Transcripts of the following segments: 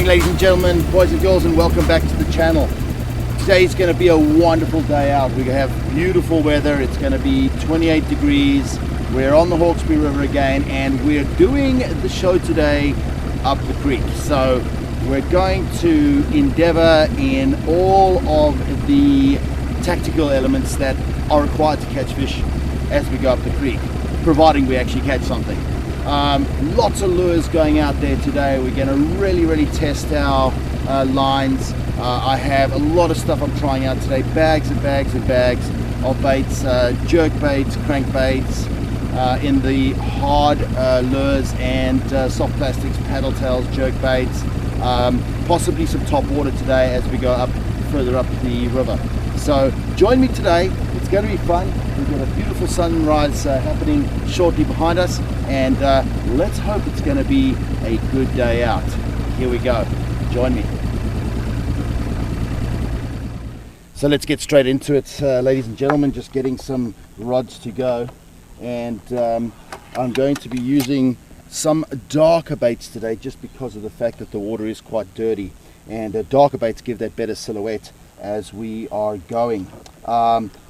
ladies and gentlemen, boys and girls, and welcome back to the channel. Today's going to be a wonderful day out. We have beautiful weather. It's going to be 28 degrees. We're on the Hawkesbury River again, and we're doing the show today up the creek. So we're going to endeavor in all of the tactical elements that are required to catch fish as we go up the creek, providing we actually catch something. Lots of lures going out there today. We're going to really test our lines. I have a lot of stuff I'm trying out today, bags and bags and bags of baits, jerk baits, crank baits, in the hard lures and soft plastics, paddle tails, jerk baits, possibly some top water today as we go up further up the river. So join me today. It's going to be fun. We've got a beautiful sunrise happening shortly behind us, and let's hope it's going to be a good day out. Here we go. Join me. So let's get straight into it, ladies and gentlemen. Just getting some rods to go, and I'm going to be using some darker baits today just because of the fact that the water is quite dirty, and darker baits give that better silhouette as we are going.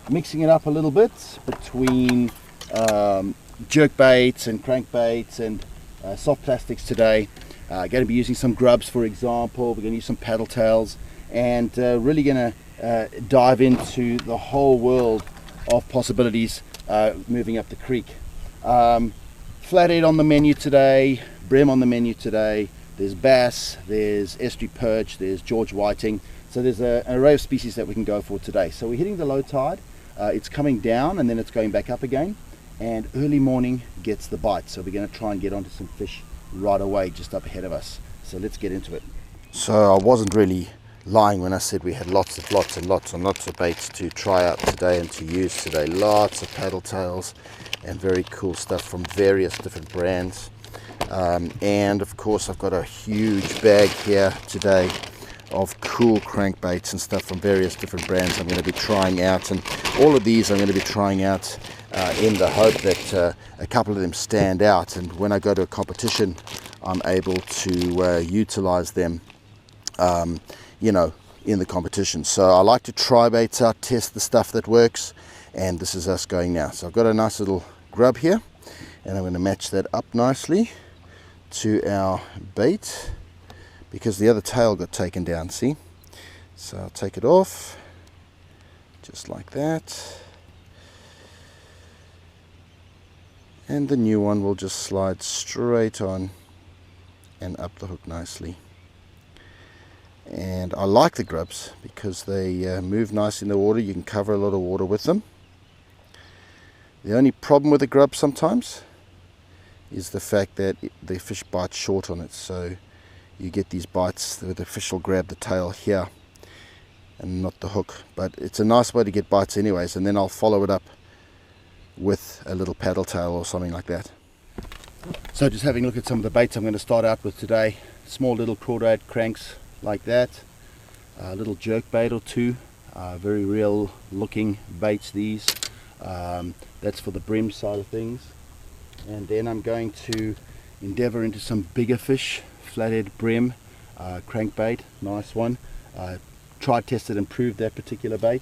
Mixing it up a little bit between jerk baits and crank baits and soft plastics today. Going to be using some grubs, for example. We're going to use some paddle tails, and really going to dive into the whole world of possibilities moving up the creek. Flathead on the menu today, Bream on the menu today. There's bass, there's estuary perch, there's George whiting. So there's an array of species that we can go for today. So we're hitting the low tide. It's coming down and then it's going back up again, and early morning gets the bite. So we're going to try and get onto some fish right away just up ahead of us. So let's get into it. So I wasn't really lying when I said we had lots of baits to try out today and to use today. Lots of paddle tails and very cool stuff from various different brands. And of course I've got a huge bag here today of cool crankbaits and stuff from various different brands I'm going to be trying out, and all of these I'm going to be trying out in the hope that a couple of them stand out, and when I go to a competition I'm able to utilize them you know, in the competition. So I like to try baits out, test the stuff that works, and this is us going now. So I've got a nice little grub here, and I'm going to match that up nicely to our bait, because the other tail got taken down, see? So I'll take it off, just like that. And the new one will just slide straight on and up the hook nicely. And I like the grubs because they move nice in the water. You can cover a lot of water with them. The only problem with the grub sometimes is the fact that the fish bite short on it. So you get these bites where the fish will grab the tail here and not the hook, but it's a nice way to get bites anyways, and then I'll follow it up with a little paddle tail or something like that. So just having a look at some of the baits I'm going to start out with today. Small little crawdad cranks like that, a little jerk bait or two, very real looking baits these. That's for the bream side of things, and then I'm going to endeavor into some bigger fish. Flathead bream crankbait, nice one. Tried, tested and proved that particular bait.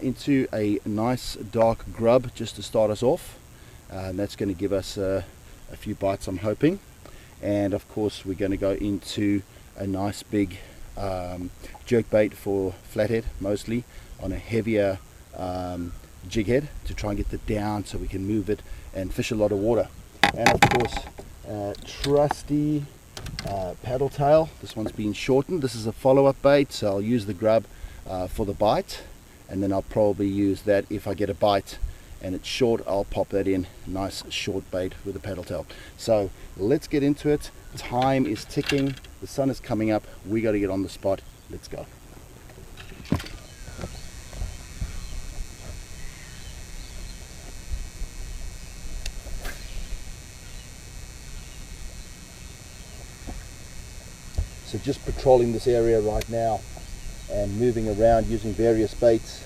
Into a nice dark grub just to start us off, and that's going to give us a few bites, I'm hoping. And of course we're going to go into a nice big jerk bait for flathead, mostly on a heavier jig head, to try and get the down so we can move it and fish a lot of water. And of course trusty paddle tail. This one's been shortened. This is a follow-up bait, so I'll use the grub for the bite, and then I'll probably use that if I get a bite and it's short. I'll pop that in. Nice short bait with a paddle tail. So let's get into it. Time is ticking, the sun is coming up, we got to get on the spot. Let's go. So just patrolling this area right now and moving around using various baits,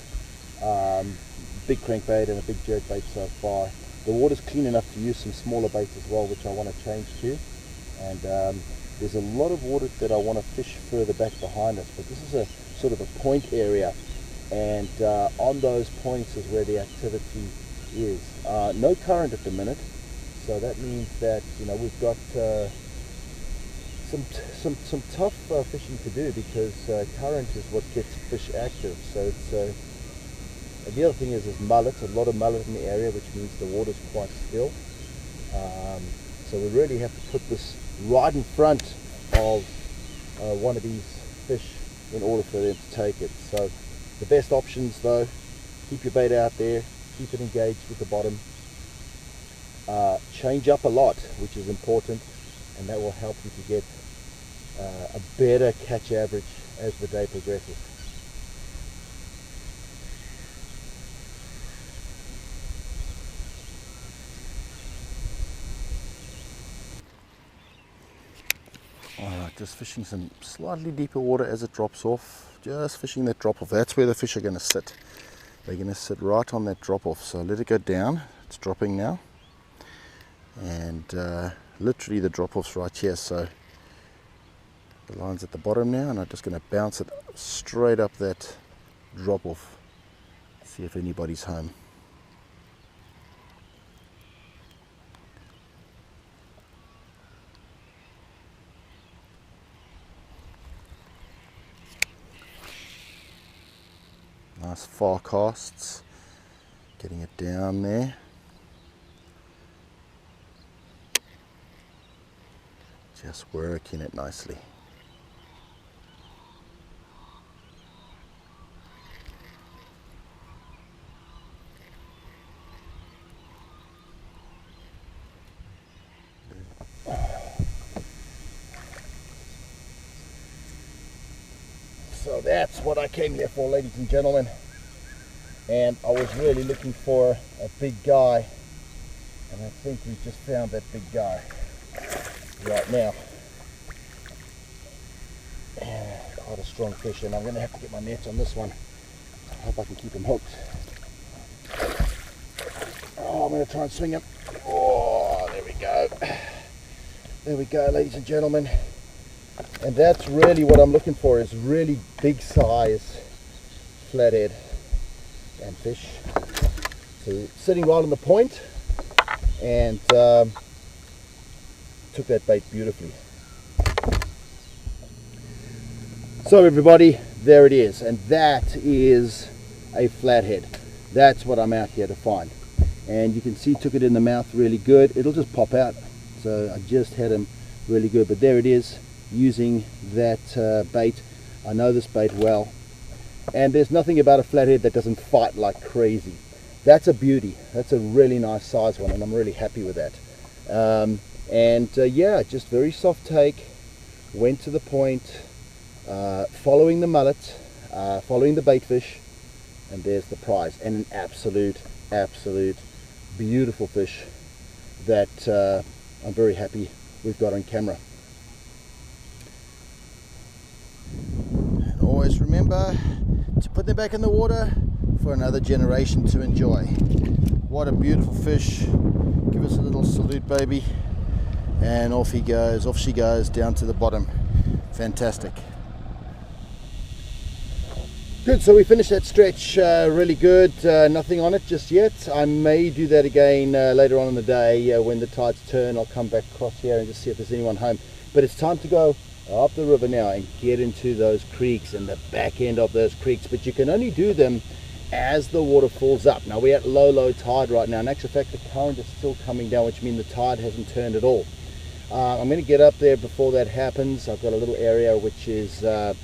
big crankbait and a big jerk bait so far. The water's clean enough to use some smaller baits as well, which I want to change to, and there's a lot of water that I want to fish further back behind us, but this is a sort of a point area, and on those points is where the activity is. No current at the minute, so that means that, you know, we've got some tough fishing to do, because current is what gets fish active. So it's and the other thing is mullet, a lot of mullet in the area, which means the water's quite still. So we really have to put this right in front of one of these fish in order for them to take it. So the best options though, keep your bait out there, keep it engaged with the bottom, change up a lot, which is important, and that will help you to get a better catch average as the day progresses. Alright, just fishing some slightly deeper water as it drops off. Just fishing that drop off. That's where the fish are going to sit. They're going to sit right on that drop off. So let it go down. It's dropping now. And literally the drop off's right here. So the line's at the bottom now, and I'm just going to bounce it straight up that drop off. See if anybody's home. Nice far casts, getting it down there. Just working it nicely. So that's what I came here for, ladies and gentlemen. And I was really looking for a big guy, and I think we just found that big guy right now. Quite a strong fish, and I'm going to have to get my net on this one. I hope I can keep him hooked. Oh, I'm going to try and swing him. Oh, there we go. There we go, ladies and gentlemen. And that's really what I'm looking for, is really big size flathead and fish. So sitting right on the point, and took that bait beautifully. So everybody, there it is, and that is a flathead. That's what I'm out here to find. And you can see, took it in the mouth really good. It'll just pop out. So I just had him really good, but there it is, using that bait. I know this bait well, and there's nothing about a flathead that doesn't fight like crazy. That's a beauty. That's a really nice size one, and I'm really happy with that. Yeah, just very soft take, went to the point, following the mullet, following the bait fish, and there's the prize, and an absolute beautiful fish that I'm very happy we've got on camera. And always remember to put them back in the water for another generation to enjoy. What a beautiful fish. Give us a little salute, baby. And off he goes, off she goes down to the bottom. Fantastic. Good, so we finished that stretch really good. Nothing on it just yet. I may do that again later on in the day when the tides turn. I'll come back across here and just see if there's anyone home. But it's time to go up the river now and get into those creeks and the back end of those creeks. But you can only do them as the water falls up. Now we're at low tide right now. In actual fact, the current is still coming down, which means the tide hasn't turned at all. I'm going to get up there before that happens. I've got a little area which is a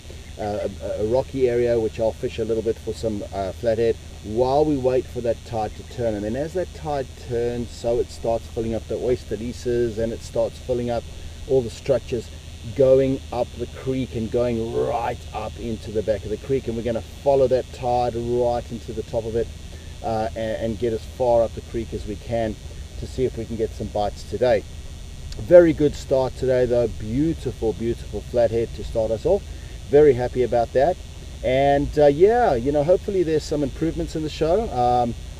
rocky area, which I'll fish a little bit for some flathead while we wait for that tide to turn. And then as that tide turns, so it starts filling up the oyster leases, and it starts filling up all the structures going up the creek and going right up into the back of the creek. And we're going to follow that tide right into the top of it and get as far up the creek as we can to see if we can get some bites today. Very good start today though. Beautiful flathead to start us off. Very happy about that. And yeah, you know, hopefully there's some improvements in the show.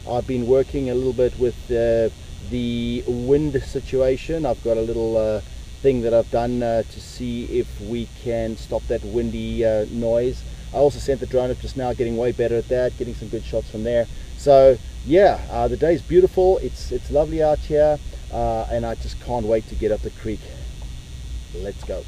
I've been working a little bit with the wind situation. I've got a little thing that I've done to see if we can stop that windy noise. I also sent the drone up just now, getting way better at that, getting some good shots from there. So yeah, the day's beautiful. It's lovely out here, and I just can't wait to get up the creek. Let's go.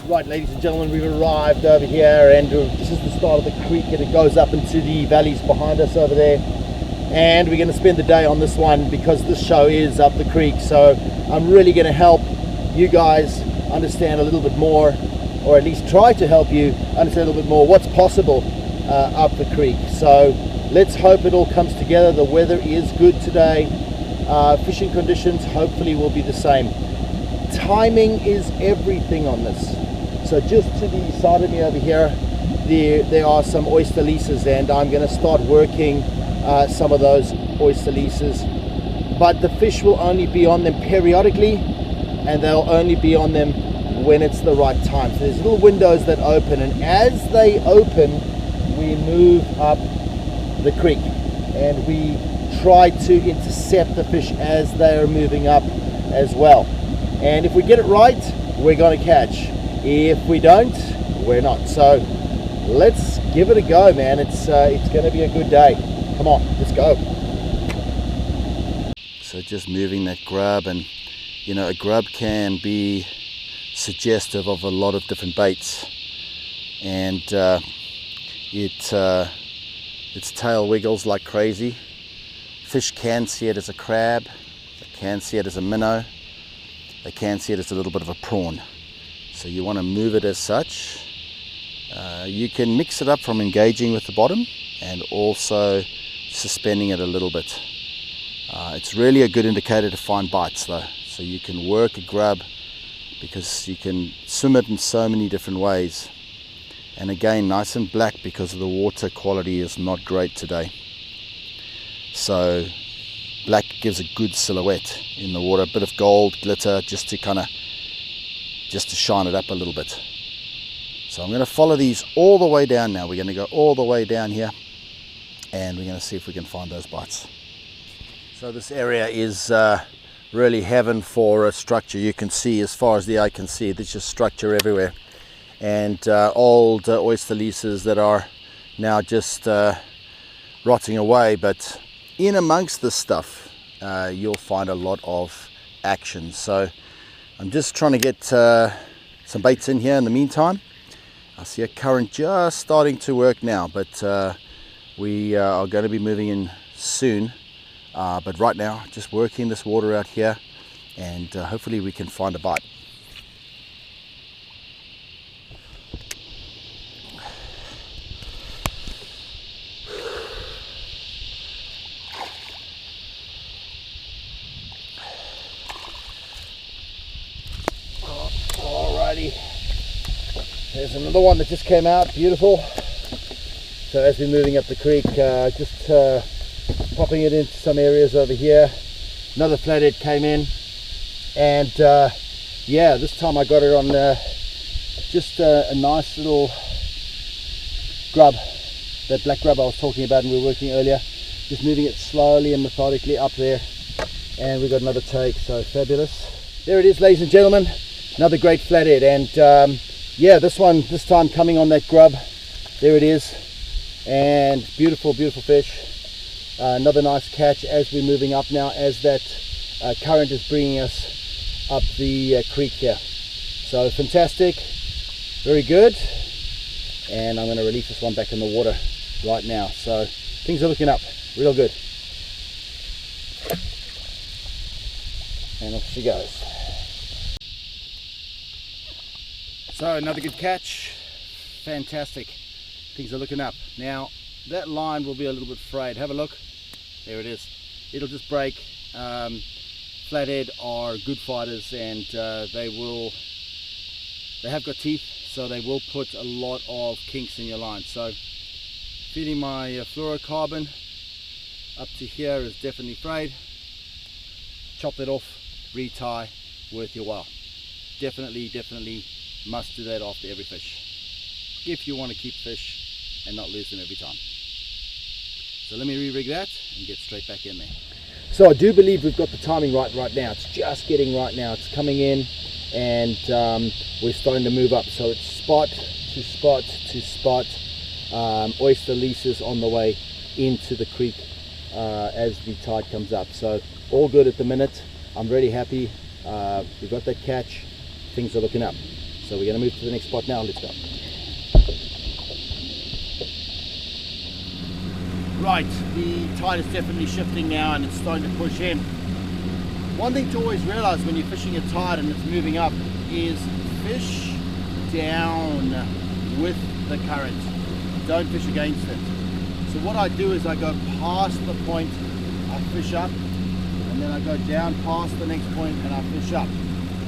Right, ladies and gentlemen, we've arrived over here, and this is the start of the creek, and it goes up into the valleys behind us over there. And we're going to spend the day on this one because this show is up the creek. So I'm really going to help you guys understand a little bit more, or at least try to help you understand a little bit more what's possible up the creek. So let's hope it all comes together. The weather is good today. Fishing conditions hopefully will be the same. Timing is everything on this. So just to the side of me over here, there are some oyster leases, and I'm going to start working some of those oyster leases. But the fish will only be on them periodically, and they'll only be on them when it's the right time. So there's little windows that open, and as they open, we move up the creek, and we try to intercept the fish as they are moving up as well. And if we get it right, we're going to catch. If we don't, we're not. So let's give it a go, man. It's going to be a good day. Come on, let's go. So just moving that grub, and you know, a grub can be suggestive of a lot of different baits, and its tail wiggles like crazy. Fish can see it as a crab, they can see it as a minnow, they can see it as a little bit of a prawn. So you want to move it as such. You can mix it up from engaging with the bottom and also suspending it a little bit. It's really a good indicator to find bites though. So you can work a grub because you can swim it in so many different ways. And again, nice and black because the water quality is not great today. So black gives a good silhouette in the water, a bit of gold glitter just to shine it up a little bit. So I'm going to follow these all the way down now. We're going to go all the way down here, and we're going to see if we can find those bites. So this area is really heaven for a structure. You can see, as far as the eye can see, there's just structure everywhere, and old oyster leases that are now just rotting away. But in amongst this stuff, you'll find a lot of action. So I'm just trying to get some baits in here in the meantime. I see a current just starting to work now, but we are going to be moving in soon. But right now, just working this water out here, and hopefully we can find a bite. Alrighty, there's another one that just came out, beautiful. So as we're moving up the creek, just popping it into some areas over here. Another flathead came in, and yeah, this time I got it on just a nice little grub, that black grub I was talking about and we were working earlier. Just moving it slowly and methodically up there, and we got another take. So fabulous. There it is, ladies and gentlemen, another great flathead. And yeah, this time coming on that grub. There it is, and beautiful fish. Another nice catch as we're moving up now, as that current is bringing us up the creek here. So fantastic. Very good. And I'm going to release this one back in the water right now. So things are looking up real good. And off she goes. So another good catch. Fantastic. Things are looking up. Now that line will be a little bit frayed. Have a look. There it is. It'll just break. Flathead are good fighters, and they have got teeth, so they will put a lot of kinks in your line. So feeding my fluorocarbon up to here is definitely frayed. Chop that off, retie, worth your while. Definitely must do that after every fish if you want to keep fish and not lose them every time. So let me re-rig that and get straight back in there. So I do believe we've got the timing right now. It's just getting right now. It's coming in, and we're starting to move up. So it's spot to spot to spot. Oyster leases on the way into the creek as the tide comes up. So all good at the minute. I'm really happy. We got that catch. Things are looking up. So we're going to move to the next spot now. Let's go. Right, the tide is definitely shifting now, and it's starting to push in. One thing to always realize when you're fishing a tide and it's moving up is fish down with the current. Don't fish against it. So what I do is I go past the point, I fish up, and then I go down past the next point and I fish up.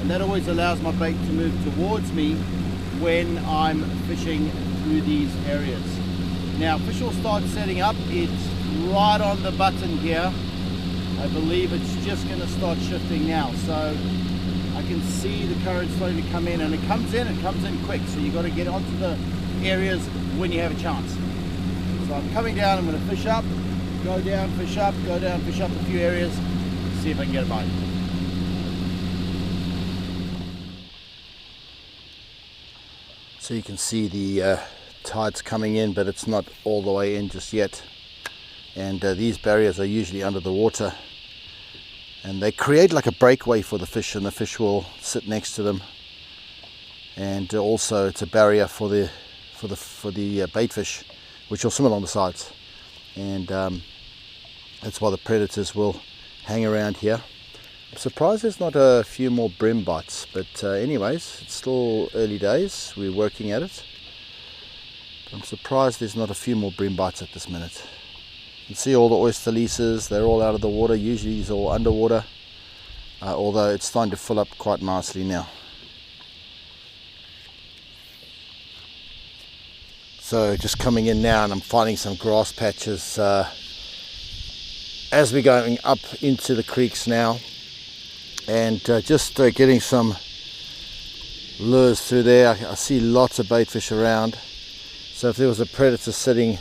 And that always allows my bait to move towards me when I'm fishing through these areas. Now fish will start setting up. It's right on the button here. I believe it's just going to start shifting now. So I can see the current starting to come in, and it comes in quick. So you've got to get onto the areas when you have a chance. So I'm coming down, I'm going to fish up, go down, fish up, go down, fish up a few areas, see if I can get a bite. So you can see the tide's coming in, but it's not all the way in just yet. And these barriers are usually under the water, and they create like a breakaway for the fish, and the fish will sit next to them. And also it's a barrier for the bait fish, which will swim along the sides. And that's why the predators will hang around here. I'm surprised there's not a few more bream bites, but anyways, it's still early days. We're working at it. I'm surprised there's not a few more bream bites at this minute. You can see all the oyster leases, they're all out of the water. Usually these are all underwater, although it's starting to fill up quite nicely now. So just coming in now, and I'm finding some grass patches as we're going up into the creeks now, and just getting some lures through there. I see lots of bait fish around. So if there was a predator sitting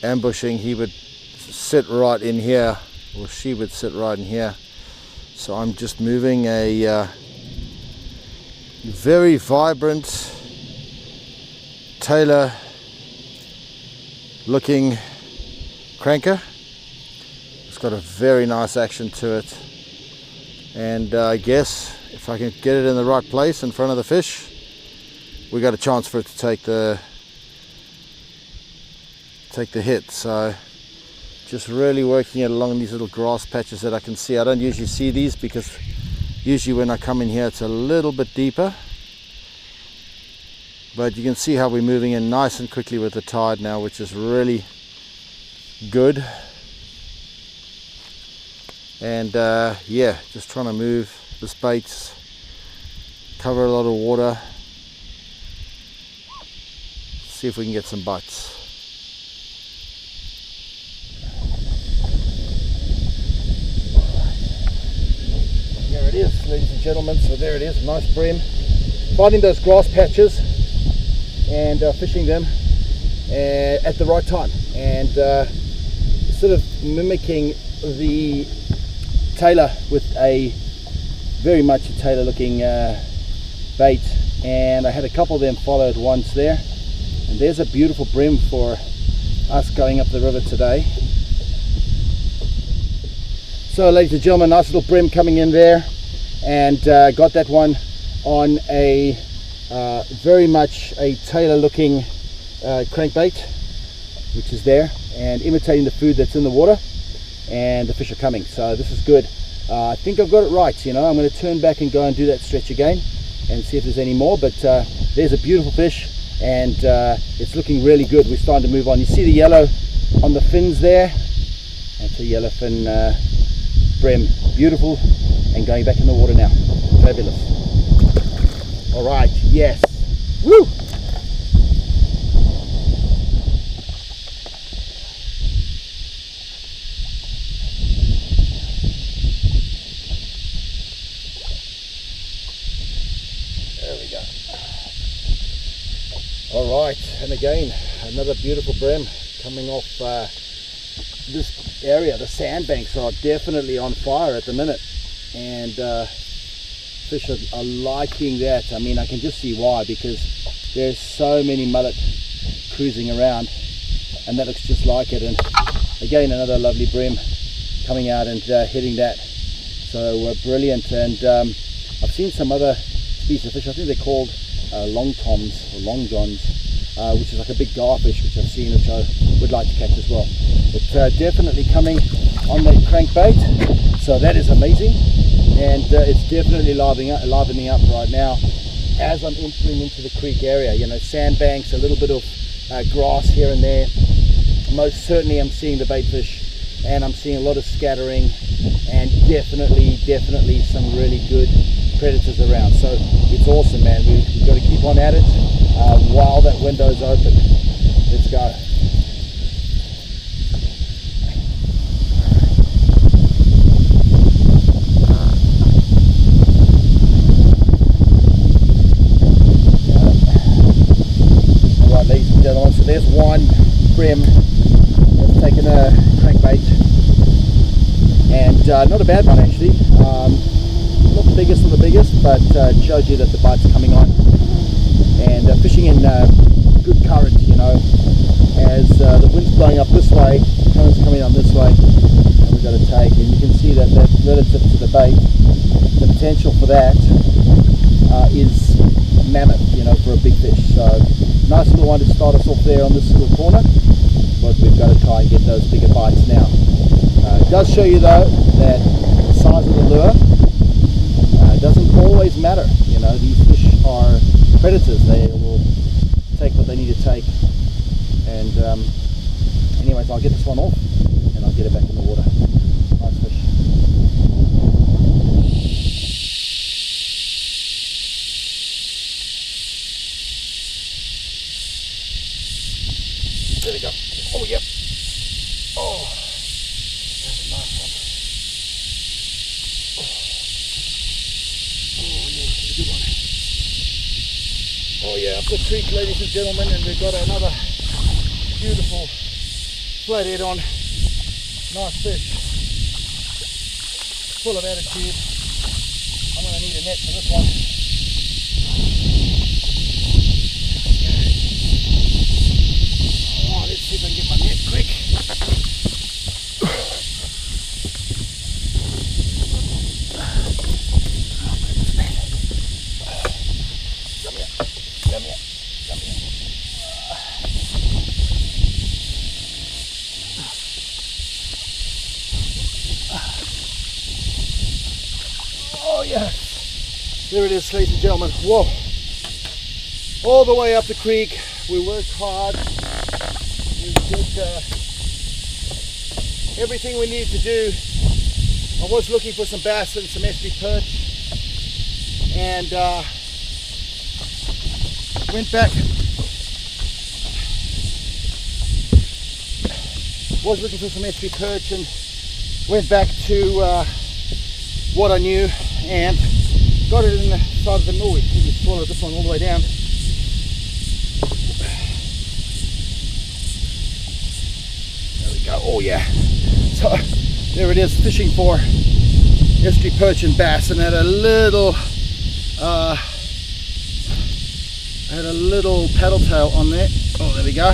ambushing, he would sit right in here, or she would sit right in here. So I'm just moving a very vibrant tailor looking cranker. It's got a very nice action to it, and I guess if I can get it in the right place in front of the fish, we got a chance for it to take the hit. So just really working it along these little grass patches that I can see. I don't usually see these because usually when I come in here it's a little bit deeper, but you can see how we're moving in nice and quickly with the tide now, which is really good. And yeah, just trying to move this bait, cover a lot of water, see if we can get some bites. Here it is, ladies and gentlemen. So there it is, nice bream. Finding those grass patches and fishing them at the right time, and sort of mimicking the tailor with a very much a tailor looking bait. And I had a couple of them followed once there, and there's a beautiful bream for us going up the river today. So ladies and gentlemen, nice little bream coming in there, and got that one on a Very much a tailor looking crankbait, which is there, and imitating the food that's in the water, and the fish are coming. So this is good. I think I've got it right. You know, I'm going to turn back and go and do that stretch again and see if there's any more, but there's a beautiful fish, and it's looking really good. We're starting to move on. You see the yellow on the fins there? That's a yellowfin bream. Beautiful, and going back in the water now. Fabulous. All right, yes. Woo! There we go. All right, and again, another beautiful bream coming off this area. The sandbanks are definitely on fire at the minute, and fish are liking that. I mean, I can just see why, because there's so many mullet cruising around, and that looks just like it. And again, another lovely bream coming out and hitting that. So brilliant. And I've seen some other species of fish. I think they're called long toms or long johns, which is like a big garfish, which I've seen, which I would like to catch as well. But definitely coming on that crankbait, so that is amazing, and it's definitely livening up right now as I'm entering into the creek area. You know, sandbanks, a little bit of grass here and there. Most certainly I'm seeing the bait fish, and I'm seeing a lot of scattering, and definitely some really good predators around. So it's awesome, man. We've got to keep on at it while that window's open. Let's go. Alright, ladies and gentlemen, so there's one bream that's taken a crankbait, and not a bad one actually. Not the biggest of the biggest, but shows you that the bite's coming on, and fishing in good current, you know, as the wind's blowing up this way, the current's coming on this way, and we've got to take, and you can see that relative to the bait, the potential for that is mammoth, you know, for a big fish. So nice little one to start us off there on this little corner, but we've got to try and get those bigger bites now. It does show you though that the size of the lure doesn't always matter. You know, these fish are predators. They will take what they need to take. And anyways, I'll get this one off and I'll get it back in the water. Nice fish. There we go. Oh, yep. Oh, that's a nice one. Oh yeah, up the creek, ladies and gentlemen, and we've got another beautiful flathead on. Nice fish, full of attitude. I'm going to need a net for this one. Oh, let's see if I can get my net quick. Oh yeah, there it is, ladies and gentlemen. Whoa, all the way up the creek. We worked hard. We did everything we needed to do. I was looking for some bass and some SP perch, and went back. Was looking for some SP perch and went back to what I knew, and got it in the side of the mill. We swallowed this one all the way down. There we go. Oh yeah. So there it is, fishing for estuary perch and bass, and had a little paddle tail on there. Oh, there we go.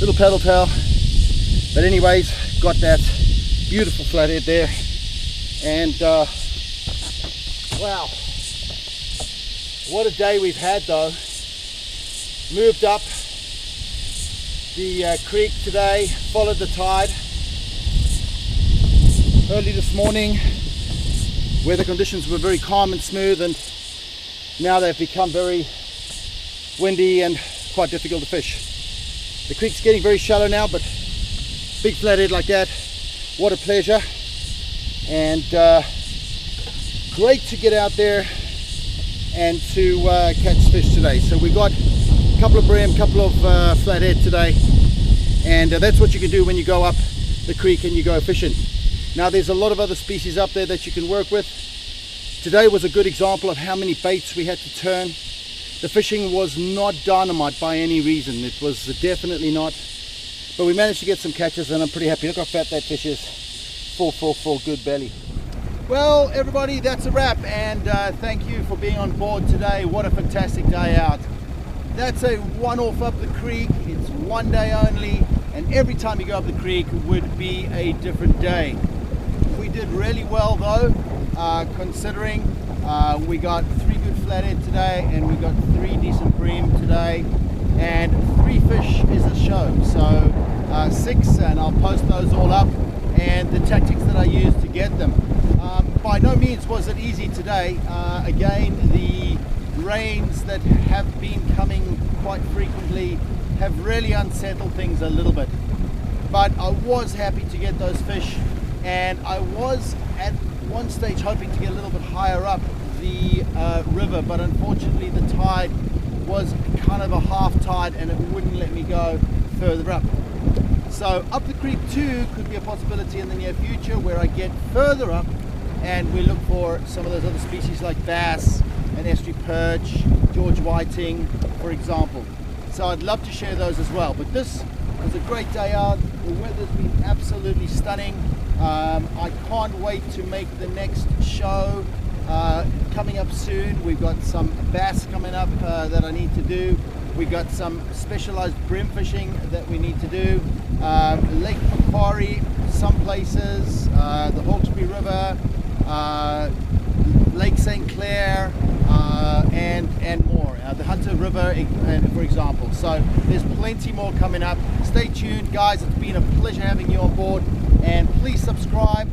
Little paddle tail. But anyways, got that beautiful flathead there. And wow, What a day we've had though. Moved up the creek today, followed the tide. Early this morning, weather conditions were very calm and smooth, and now they've become very windy and quite difficult to fish. The creek's getting very shallow now, but big flathead like that, what a pleasure. And great to get out there and to catch fish today. So we got a couple of bream, couple of flathead today, and that's what you can do when you go up the creek and you go fishing. Now there's a lot of other species up there that you can work with. Today was a good example of how many baits we had to turn. The fishing was not dynamite by any reason. It was definitely not, but we managed to get some catches and I'm pretty happy. Look how fat that fish is. Full good belly. Well everybody, that's a wrap, and thank you for being on board today. What a fantastic day out. That's a one-off up the creek. It's one day only, and every time you go up the creek would be a different day. We did really well though, considering we got 3 good flathead today and we got 3 decent bream today, and 3 fish is a show. So 6, and I'll post those all up, and the tactics that I used to get them. By no means was it easy today. Again, the rains that have been coming quite frequently have really unsettled things a little bit. But I was happy to get those fish, and I was at one stage hoping to get a little bit higher up the river, but unfortunately the tide was kind of a half tide and it wouldn't let me go further up. So up the creek too could be a possibility in the near future, where I get further up and we look for some of those other species like bass and estuary perch, George whiting, for example. So I'd love to share those as well. But this was a great day out. The weather's been absolutely stunning. I can't wait to make the next show coming up soon. We've got some bass coming up that I need to do. We've got some specialized bream fishing that we need to do. Lake Macquarie, some places, the Hawkesbury River, Lake St. Clair, and more. The Hunter River, for example. So there's plenty more coming up. Stay tuned, guys. It's been a pleasure having you on board, and please subscribe.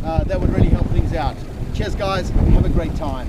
That would really help things out. Cheers, guys. Have a great time.